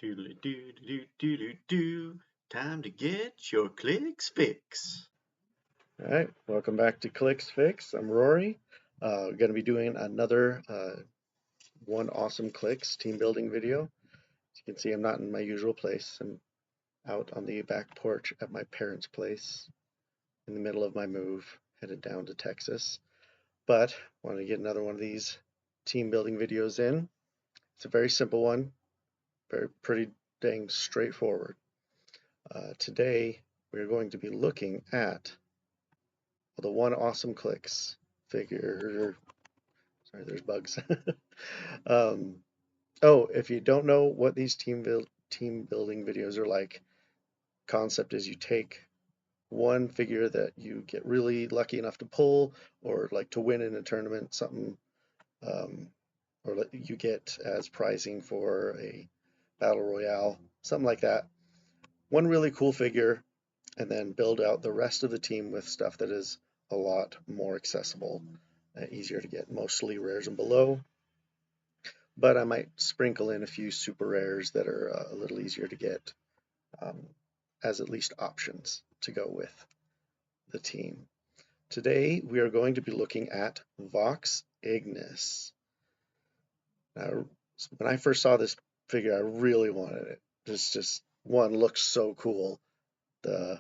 Doodly doo doo doo doo doo. Time to get your Clix fix. All right, welcome back to Clix Fix. I'm Rory. We're going to be doing another one awesome Clix team building video. As you can see, I'm not in my usual place. I'm out on the back porch at my parents' place in the middle of my move, headed down to Texas. But I want to get another one of these team building videos in. It's a very simple one, pretty dang straightforward. Today, we're going to be looking at the one awesome Clix figure. Sorry, there's bugs. If you don't know what these team building videos are like, concept is you take one figure that you get really lucky enough to pull, or like to win in a tournament, something, or you get as prizing for a battle royale, something like that. One really cool figure, and then build out the rest of the team with stuff that is a lot more accessible, easier to get, mostly rares and below. But I might sprinkle in a few super rares that are a little easier to get, as at least options to go with the team. Today we are going to be looking at Vox Ignis. Now, when I first saw this figure, I really wanted it. This just one looks so cool. The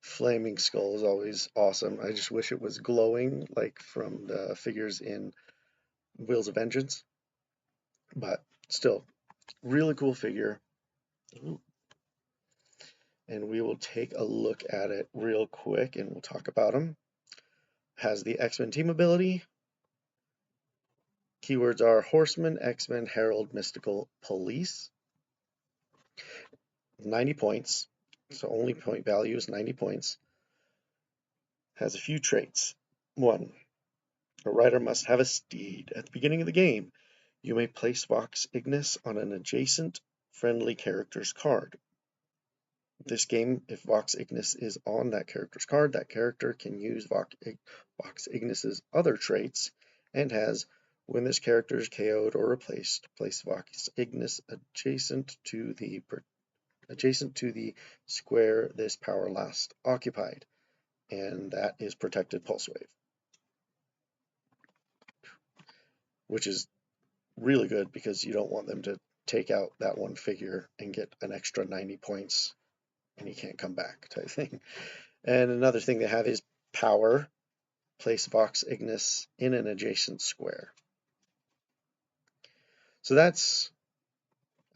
flaming skull is always awesome. I just wish it was glowing like from the figures in Wheels of Vengeance, but still, really cool figure. And we will take a look at it real quick and we'll talk about them. Has the X-Men team ability. Keywords are Horseman, X-Men, Herald, Mystical, Police. 90 points, so only point value is 90 points. Has a few traits. 1. A rider must have a steed. At the beginning of the game, you may place Vox Ignis on an adjacent friendly character's card. This game, if Vox Ignis is on that character's card, that character can use Vox Ignis's other traits and has, when this character is KO'd or replaced, place Vox Ignis adjacent to the square this power last occupied, and that is protected pulse wave, which is really good because you don't want them to take out that one figure and get an extra 90 points and he can't come back type thing. And another thing they have is power. Place Vox Ignis in an adjacent square. So that's,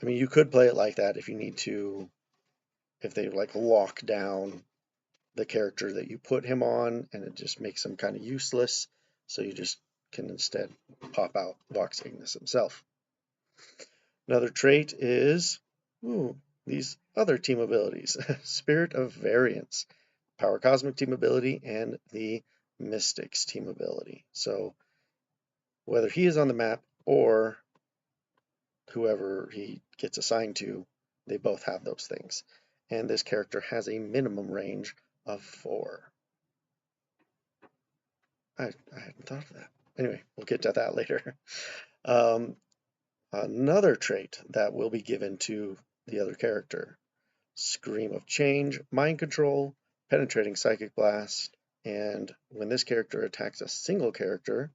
I mean, you could play it like that if you need to, if they like lock down the character that you put him on and it just makes him kind of useless. So you just can instead pop out Vox Ignis himself. Another trait is these other team abilities. Spirit of Variance, Power Cosmic team ability, and the Mystics team ability. So whether he is on the map or whoever he gets assigned to, they both have those things. And this character has a minimum range of 4. I hadn't thought of that. Anyway, we'll get to that later. Another trait that will be given to the other character: Scream of Change, Mind Control, Penetrating Psychic Blast, and when this character attacks a single character,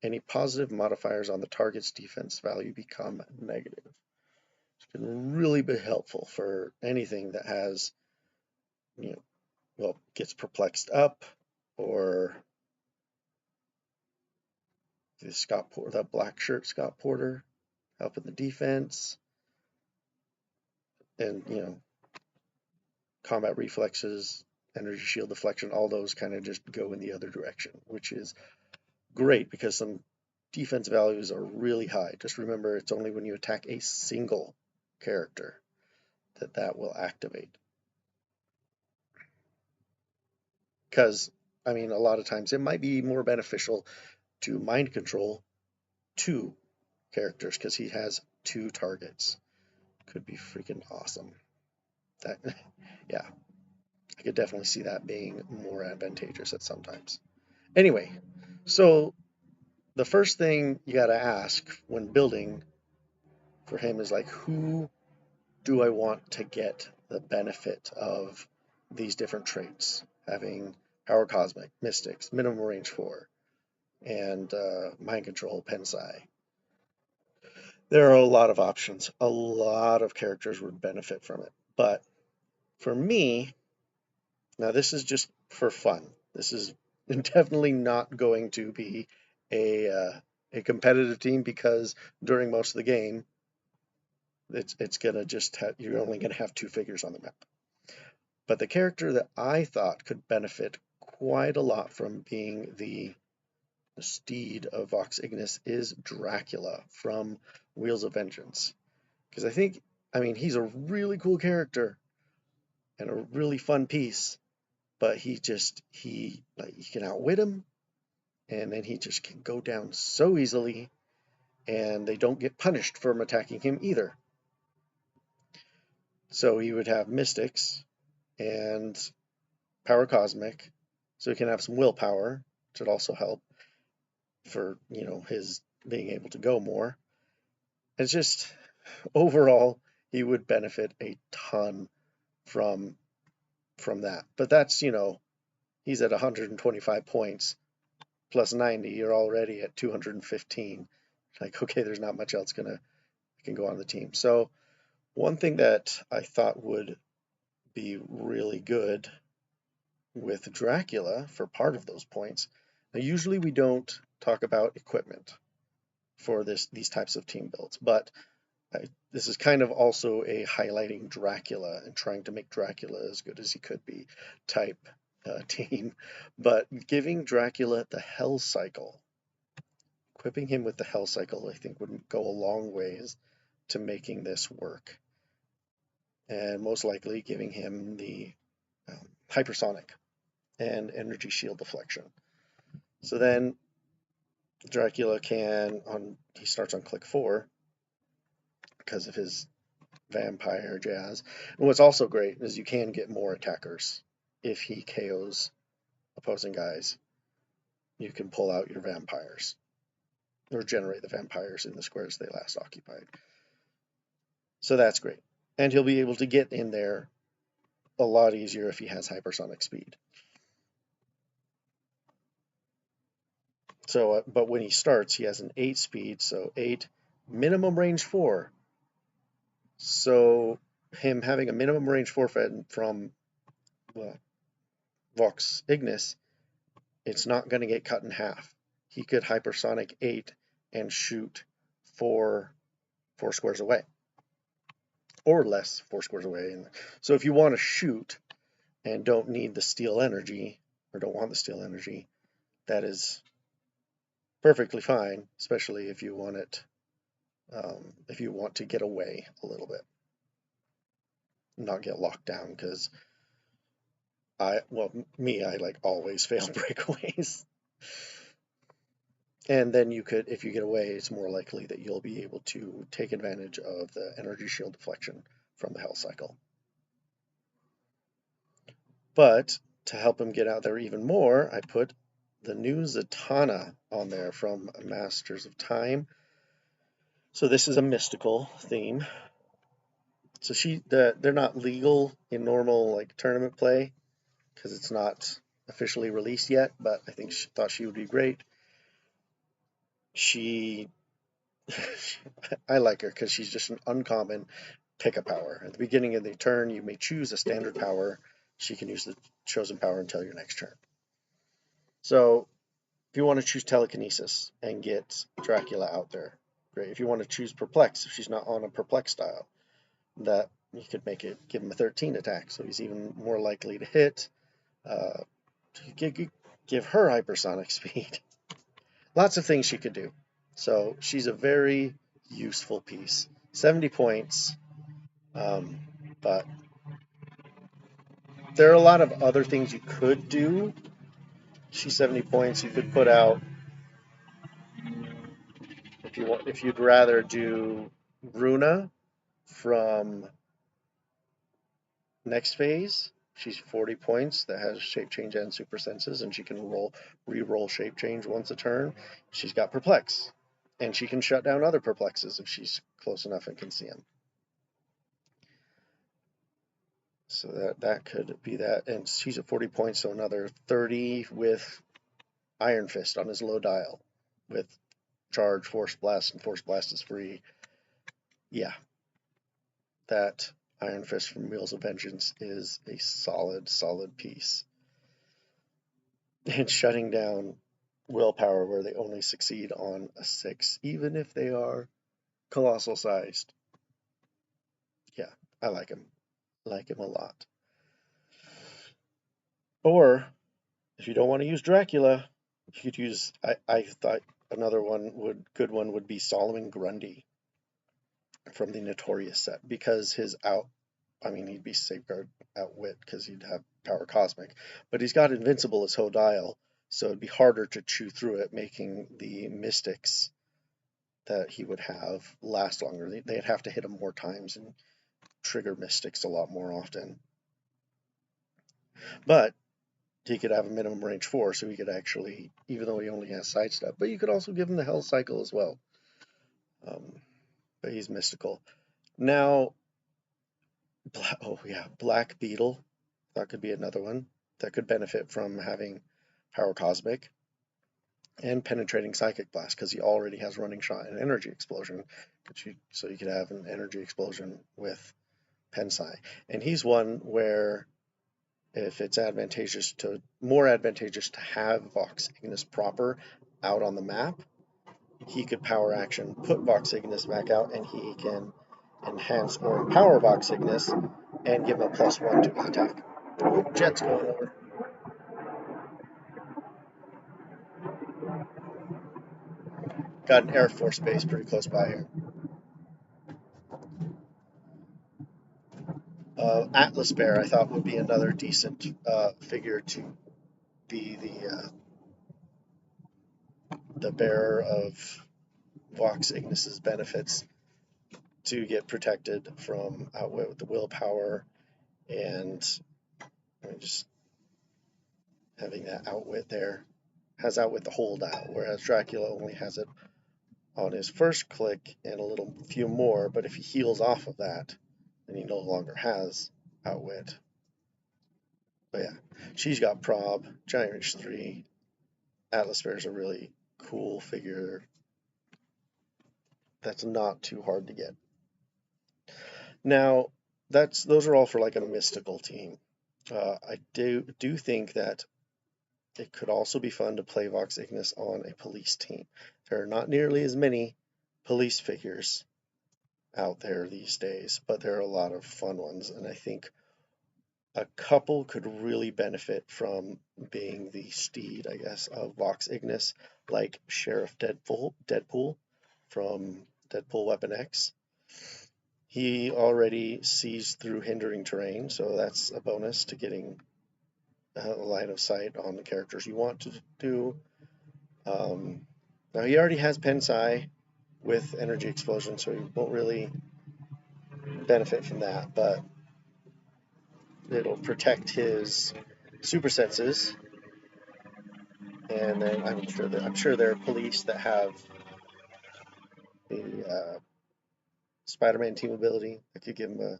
any positive modifiers on the target's defense value become negative. It can really be helpful for anything that has, gets perplexed up, or the black shirt Scott Porter, helping the defense, and combat reflexes, energy shield deflection, all those kind of just go in the other direction, which is great because some defense values are really high. Just remember, it's only when you attack a single character that will activate. Because, I mean, a lot of times it might be more beneficial to mind control 2 characters because he has 2 targets. Could be freaking awesome. That, yeah, I could definitely see that being more advantageous at sometimes. Anyway, so the first thing you got to ask when building for him is like, who do I want to get the benefit of these different traits, having Power Cosmic, Mystics, Minimum Range 4, and Mind Control, Pensai? There are a lot of options. A lot of characters would benefit from it. But for me, now this is just for fun. This is definitely not going to be a competitive team, because during most of the game, it's gonna just have, you're only gonna have 2 figures on the map. But the character that I thought could benefit quite a lot from being the steed of Vox Ignis is Dracula from Wheels of Vengeance. Because I mean, he's a really cool character and a really fun piece, but he like, you can outwit him, and then he just can go down so easily, and they don't get punished from attacking him either. So he would have Mystics and Power Cosmic, so he can have some willpower, which would also help for, his being able to go more. It's just, overall, he would benefit a ton from that. But that's, he's at 125 points plus 90. You're already at 215. Like, okay, there's not much else can go on the team. So one thing that I thought would be really good with Dracula for part of those points. Now, usually we don't talk about equipment for these types of team builds, but this is kind of also a highlighting Dracula and trying to make Dracula as good as he could be type team. But giving Dracula the Hell Cycle, equipping him with the Hell Cycle, I think would go a long ways to making this work. And most likely giving him the Hypersonic and Energy Shield Deflection. So then Dracula he starts on click 4 because of his vampire jazz. And what's also great is you can get more attackers if he KOs opposing guys. You can pull out your vampires or generate the vampires in the squares they last occupied. So that's great. And he'll be able to get in there a lot easier if he has hypersonic speed. So, but when he starts, he has an 8 speed, so 8, minimum range 4. So him having a minimum range 4 from Vox Ignis, it's not going to get cut in half. He could hypersonic 8 and shoot 4 squares away, or less 4 squares away. So if you want to shoot and don't need the steel energy, or don't want the steel energy, that is perfectly fine, especially if you want it, if you want to get away a little bit, not get locked down. Because I like always fail breakaways. And then if you get away, it's more likely that you'll be able to take advantage of the energy shield deflection from the Hell Cycle. But to help him get out there even more, I put the new Zatanna on there from Masters of Time. So this is a mystical theme. So they're not legal in normal like tournament play because it's not officially released yet, but I think she thought she would be great. I like her because she's just an uncommon pick a power. At the beginning of the turn, you may choose a standard power. She can use the chosen power until your next turn. So if you want to choose telekinesis and get Dracula out there, great. If you want to choose perplex, if she's not on a perplex style, that you could give him a 13 attack, so he's even more likely to hit. Give her hypersonic speed. Lots of things she could do. So she's a very useful piece. 70 points, but there are a lot of other things you could do. She's 70 points. You could put out, if you'd rather do Runa from next phase. She's 40 points. That has shape change and super senses, and she can re-roll shape change once a turn. She's got perplex, and she can shut down other perplexes if she's close enough and can see them. So that could be that. And he's at 40 points, so another 30 with Iron Fist on his low dial with charge, Force Blast, and Force Blast is free. Yeah, that Iron Fist from Wheels of Vengeance is a solid piece. And shutting down Willpower where they only succeed on a 6, even if they are colossal sized. Yeah, I like him. Like him a lot. Or if you don't want to use Dracula, you could use. I thought another good one would be Solomon Grundy from the Notorious set, because he'd be Safeguard Outwit because he'd have Power Cosmic, but he's got Invincible as Hodile, so it'd be harder to chew through it, making the Mystics that he would have last longer. They'd have to hit him more times and trigger Mystics a lot more often. But he could have a minimum range 4, so he could actually, even though he only has sidestep, but you could also give him the Hell Cycle as well. But he's mystical. Now, Black Beetle. That could be another one that could benefit from having Power Cosmic and Penetrating Psychic Blast, because he already has Running Shot and Energy Explosion. So you could have an Energy Explosion with Pensai. And he's one where, if it's more advantageous to have Vox Ignis proper out on the map, he could power action, put Vox Ignis back out, and he can enhance or empower Vox Ignis and give him a +1 to his attack. Oh, Jet's going over. Got an Air Force base pretty close by here. Atlas Bear, I thought, would be another decent figure to be the bearer of Vox Ignis's benefits, to get protected from Outwit with the Willpower, and just having that Outwit there. Has Outwit the whole dial, whereas Dracula only has it on his first click and a few more, but if he heals off of that, then he no longer has Outwit. But yeah, she's got Prob, Giant Reach 3. Atlas Bear is a really cool figure that's not too hard to get. Now, those are all for like a mystical team. I do think that it could also be fun to play Vox Ignis on a police team. There are not nearly as many police figures out there these days, but there are a lot of fun ones, and I think a couple could really benefit from being the steed, I guess, of Vox Ignis, like Sheriff Deadpool from Deadpool Weapon X. He already sees through hindering terrain, so that's a bonus to getting a line of sight on the characters you want to do. Now, he already has Pensai with Energy Explosion, so he won't really benefit from that, but it'll protect his super senses. And then I'm sure there are police that have the Spider-Man team ability that could give him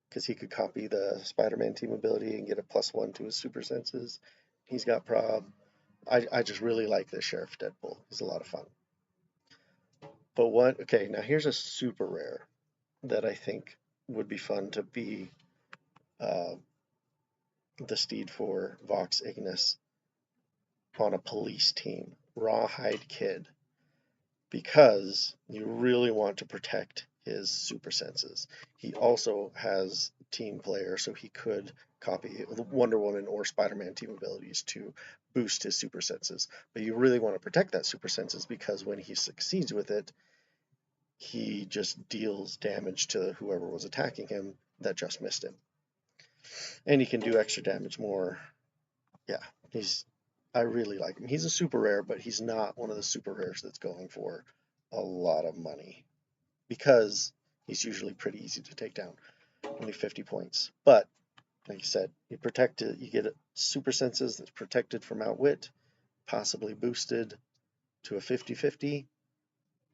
because he could copy the Spider-Man team ability and get a +1 to his super senses. He's got Prob. I just really like this Sheriff Deadpool. He's a lot of fun. But now here's a super rare that I think would be fun to be the steed for Vox Ignis on a police team, Rawhide Kid, because you really want to protect his super senses. He also has team player, so he could copy Wonder Woman or Spider-Man team abilities to boost his super senses. But you really want to protect that super senses, because when he succeeds with it, he just deals damage to whoever was attacking him that just missed him. And he can do extra damage more. Yeah, I really like him. He's a super rare, but he's not one of the super rares that's going for a lot of money, because he's usually pretty easy to take down, only 50 points. But like you said, you get super senses that's protected from Outwit, possibly boosted to a 50-50.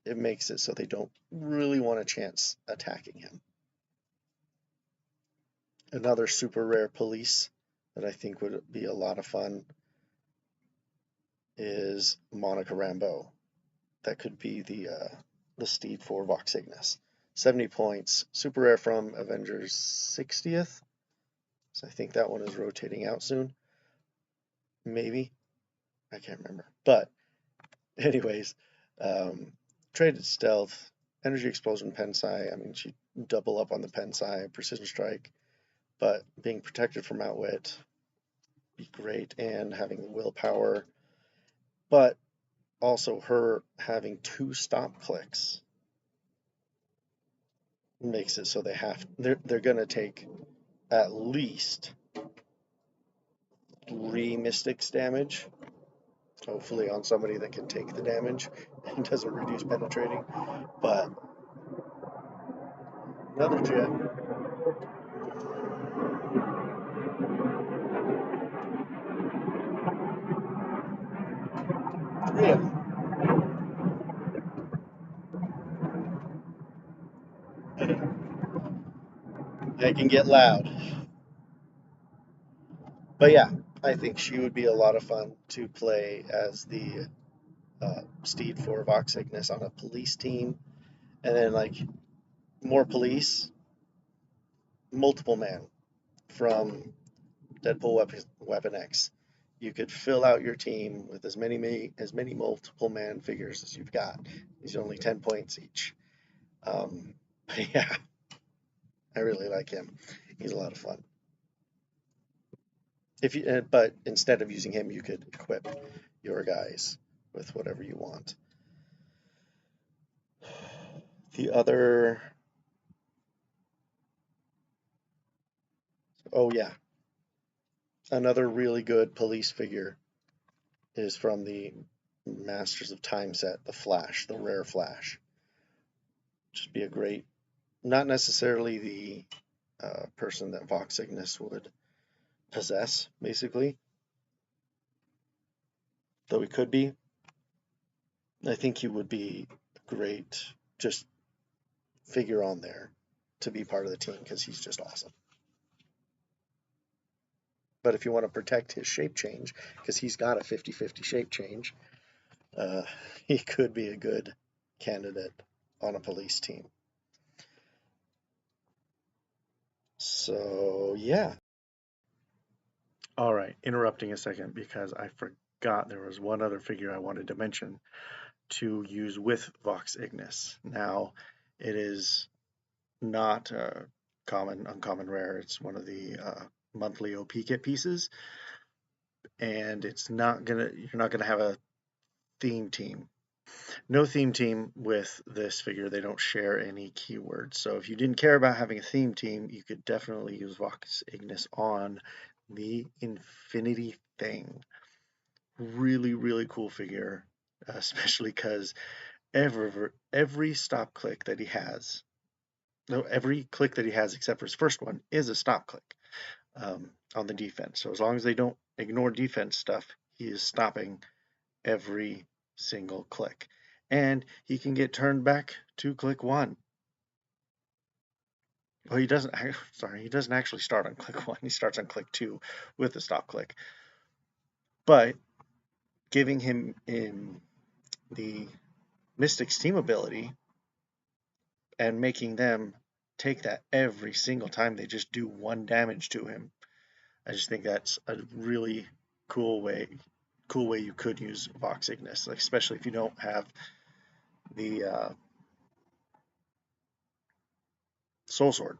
It makes it so they don't really want a chance attacking him. Another super rare police that I think would be a lot of fun is Monica Rambeau. That could be the steed for Vox Ignis. 70 points, super rare from Avengers 60th. So I think that one is rotating out soon. Maybe. I can't remember. But anyways, traded stealth, energy explosion, Pensai. I mean, she'd double up on the Pensai, precision strike, but being protected from outwit be great, and having the willpower, but also her having 2 stop clicks makes it so they're gonna take at least 3 mystics damage, hopefully on somebody that can take the damage and doesn't reduce penetrating. But another gem. Yeah, that can get loud. But yeah, I think she would be a lot of fun to play as the steed for Vox Ignis on a police team. And then, like, more police, multiple man from Deadpool Weapon X. You could fill out your team with as many multiple man figures as you've got. These are only 10 points each. But yeah, I really like him. He's a lot of fun. But instead of using him, you could equip your guys with whatever you want. The other, oh yeah, another really good police figure is from the Masters of Time set, the Flash, the rare Flash. Just be a great, not necessarily the person that Vox Ignis would possess, basically, though he could be. I think he would be a great just figure on there to be part of the team because he's just awesome. But if you want to protect his shape change, because he's got a 50-50 shape change, he could be a good candidate on a police team. So, yeah. All right, interrupting a second because I forgot there was one other figure I wanted to mention to use with Vox Ignis. Now, it is not uncommon rare. It's one of the monthly OP kit pieces, and you're not gonna have a theme team. No theme team with this figure. They don't share any keywords. So if you didn't care about having a theme team, you could definitely use Vox Ignis on the Infinity Thing. Really, really cool figure, especially because every stop click that he has, no, every click that he has except for his first one is a stop click on the defense. So as long as they don't ignore defense stuff, he is stopping every single click. And he can get turned back to click 1. Well, he doesn't actually start on click 1. He starts on click 2 with the stop click. But giving him in the Mystic's team ability and making them take that every single time they just do 1 damage to him, I just think that's a really cool way you could use Vox Ignis, like, especially if you don't have the Soul Sword.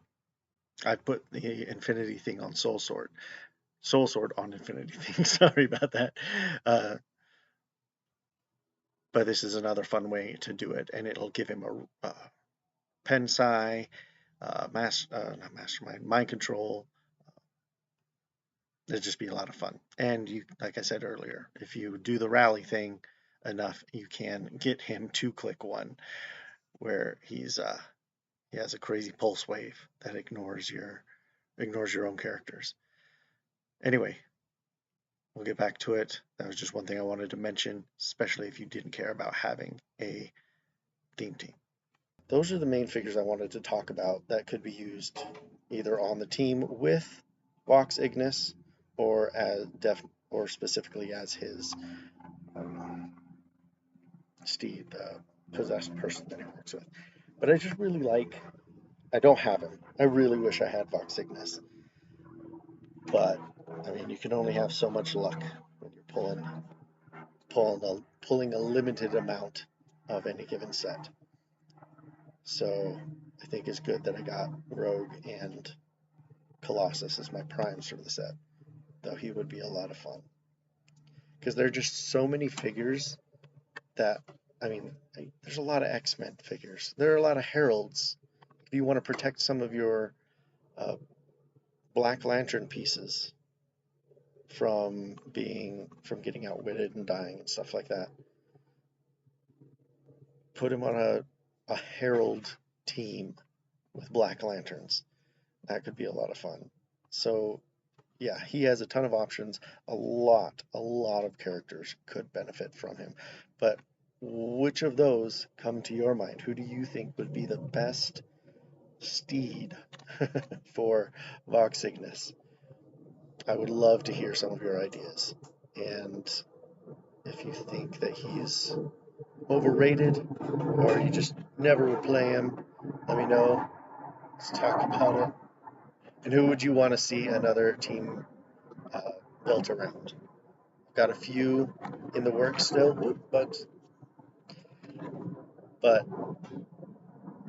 I put the Infinity Thing on Soul Sword. Soul Sword on Infinity Thing. Sorry about that. But this is another fun way to do it, and it'll give him a Pensai, not Mastermind, Mind Control. It'd just be a lot of fun. And you, like I said earlier, if you do the rally thing enough, you can get him to click 1, where he has a crazy pulse wave that ignores your own characters. Anyway, we'll get back to it. That was just one thing I wanted to mention, especially if you didn't care about having a theme team. those are the main figures I wanted to talk about that could be used either on the team with Vox Ignis or or specifically as his Steve, the possessed person that he works with. But I just really like. I don't have him. I really wish I had Vox Ignis. But I mean, you can only have so much luck when you're pulling a limited amount of any given set. So I think it's good that I got Rogue and Colossus as my primes for the set, though he would be a lot of fun. Because there are just so many figures that, I mean, there's a lot of X-Men figures. There are a lot of Heralds. If you want to protect some of your Black Lantern pieces from getting outwitted and dying and stuff like that, put him on a Herald team with Black Lanterns. That could be a lot of fun. So yeah, he has a ton of options. A lot of characters could benefit from him. But which of those come to your mind? Who do you think would be the best steed for Vox Ignis? I would love to hear some of your ideas. And if you think that he's overrated or you just never would play him, let me know. Let's talk about it. And who would you want to see another team built around? Got a few in the works still, but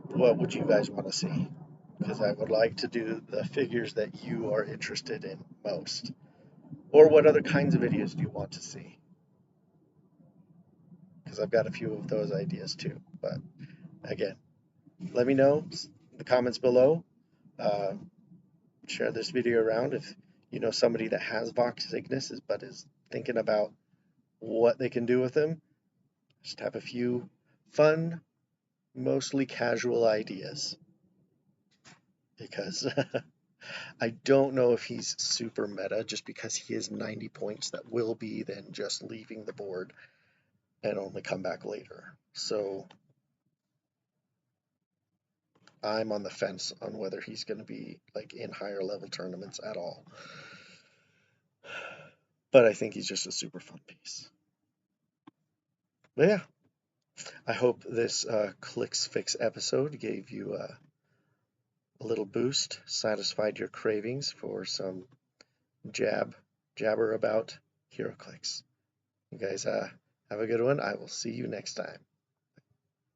what would you guys want to see? Because I would like to do the figures that you are interested in most. Or what other kinds of videos do you want to see? Because I've got a few of those ideas too. But again, let me know in the comments below. Share this video around if you know somebody that has Vox Ignis but is thinking about what they can do with them. Just have a few fun, mostly casual ideas. Because I don't know if he's super meta just because he is 90 points that will be then just leaving the board and only come back later. So I'm on the fence on whether he's going to be like in higher level tournaments at all. But I think he's just a super fun piece. But yeah, I hope this Clix Fix episode gave you a little boost, satisfied your cravings for some jabber about Heroclix. You guys have a good one. I will see you next time.